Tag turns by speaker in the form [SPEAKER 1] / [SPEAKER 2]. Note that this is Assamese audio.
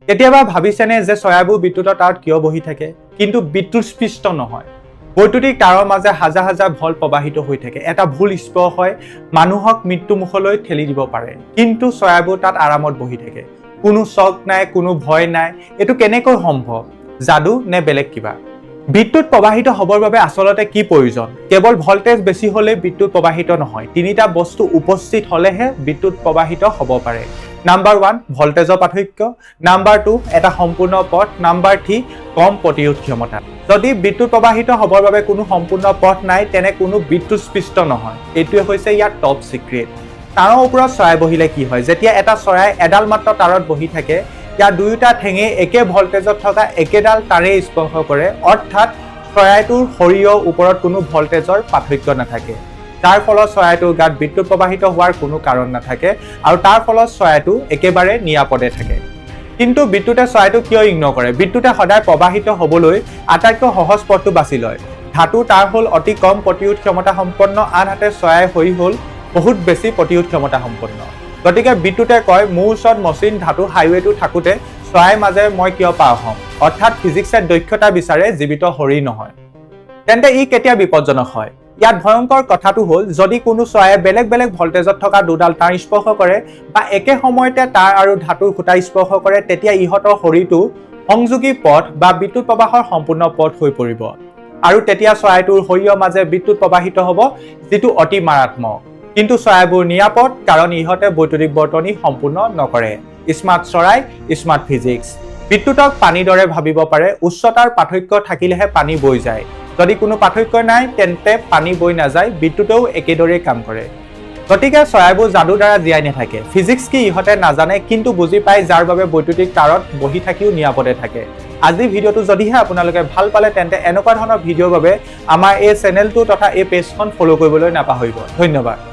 [SPEAKER 1] কেতিয়াবা ভাবিছেনে যে চৰাইবোৰ বিদ্যুতৰ তাঁৰত কিয় বহি থাকে কিন্তু বিদ্যুৎস্পৃষ্ট নহয়? বৈদ্যুতিক তাঁৰৰ মাজে হাজাৰ হাজাৰ ভল্ট প্ৰবাহিত হৈ থাকে। এটা ভুল স্পৰ্শই মানুহক মৃত্যুমুখলৈ ঠেলি দিব পাৰে, কিন্তু চৰাইবোৰ তাত আৰামত বহি থাকে। কোনো চক নাই, কোনো ভয় নাই। এইটো কেনেকৈ সম্ভৱ? যাদু নে বেলেগ কিবা? বিদ্যুৎ প্ৰবাহিত হ'বৰ বাবে আচলতে কি প্ৰয়োজন? কেৱল ভল্টেজ বেছি হ'লে বিদ্যুৎ প্ৰবাহিত নহয়। তিনিটা বস্তু উপস্থিত হ'লেহে বিদ্যুৎ প্ৰবাহিত হ'ব পাৰে। নাম্বাৰ 1 ভল্টেজৰ পাৰ্থক্য, নাম্বাৰ 2 এটা সম্পূৰ্ণ পথ, নাম্বাৰ 3 কম প্ৰতিৰোধ ক্ষমতা। যদি বিদ্যুৎ প্ৰবাহিত হ'বৰ বাবে কোনো সম্পূৰ্ণ পথ নাই, তেনে কোনো বিদ্যুৎস্পৃষ্ট নহয়। এইটোৱে হৈছে ইয়াৰ টপ চিক্ৰেট। তাঁৰৰ ওপৰত চৰাই বহিলে কি হয়? যেতিয়া এটা চৰাই এডাল মাত্ৰ তাঁৰত বহি থাকে, ইয়াৰ দুয়োটা ঠেঙে একে ভল্টেজত থকা একেডাল তাঁৰে স্পৰ্শ কৰে, অৰ্থাৎ চৰাইটোৰ শৰীৰৰ ওপৰত কোনো ভল্টেজৰ পাৰ্থক্য নাথাকে। যাৰ ফলত চৰাইটোৰ গাত বিদ্যুৎ প্ৰবাহিত হোৱাৰ কোনো কাৰণ নাথাকে আৰু তাৰ ফলত চৰাইটো একেবাৰে নিৰাপদে থাকে। কিন্তু বিদ্যুতে চৰাইটোক কিয় ইগনোৰ কৰে? বিদ্যুতে সদায় প্ৰবাহিত হ'বলৈ আটাইতকৈ সহজ পথটো বাছি লয়। ধাতু তাঁৰ হ'ল অতি কম প্ৰতিৰোধ ক্ষমতা সম্পন্ন, আনহাতে চৰাই শৰীৰ হ'ল বহুত বেছি প্ৰতিৰোধ ক্ষমতা সম্পন্ন। গতিকে বিদ্যুতে কয়, মোৰ ওচৰত মসৃণ ধাতু হাইৱেটো থাকোঁতে চৰাইৰ মাজে মই কিয় পাৰ হ'ম? অৰ্থাৎ ফিজিক্সে দক্ষতা বিচাৰে, জীৱিত শৰীৰ নহয়। তেন্তে ই কেতিয়া বিপদজনক হয়? ইয়াত ভয়ংকৰ কথাটো হ'ল, যদি কোনো চৰাইয়ে বেলেগ বেলেগ ভল্টেজত থকা দুডাল তাঁৰ স্পৰ্শ কৰে বা একে সময়তে তাঁৰ আৰু ধাতুৰ খুঁটা স্পৰ্শ কৰে, তেতিয়া ইহঁতৰ শৰীৰটো সংযোগী পথ বা বিদ্যুৎ প্ৰবাহৰ সম্পূৰ্ণ পথ হৈ পৰিব। আৰু তেতিয়া চৰাইটোৰ শৰীৰৰ মাজে বিদ্যুৎ প্ৰবাহিত হ'ব, যিটো অতি মাৰাত্মক। কিন্তু চৰাইবোৰ নিৰাপদ, কাৰণ ইহঁতে বৈদ্যুতিক বৰ্তনী সম্পূৰ্ণ নকৰে। স্মাৰ্ট চৰাই, স্মাৰ্ট ফিজিক্স। বিদ্যুতক পানীৰ দৰে ভাবিব পাৰে। উচ্চতাৰ পাৰ্থক্য থাকিলেহে পানী বৈ যায়। যদি কোনো পাৰ্থক্য নাই, তেন্তে পানী বৈ নাযায়। বিদ্যুতেও একেদৰেই কাম কৰে। গতিকে চৰাইবোৰ যাদুৰ দ্বাৰা জীয়াই নাথাকে। ফিজিক্স কি ইহঁতে নাজানে, কিন্তু বুজি পায়, যাৰ বাবে বৈদ্যুতিক তাঁৰত বহি থাকিও নিৰাপদে থাকে। আজিৰ ভিডিঅ'টো যদিহে আপোনালোকে ভাল পালে, তেন্তে এনেকুৱা ধৰণৰ ভিডিঅ'ৰ বাবে আমাৰ এই চেনেলটো তথা এই পেজখন ফ'ল' কৰিবলৈ নাপাহৰিব। ধন্যবাদ।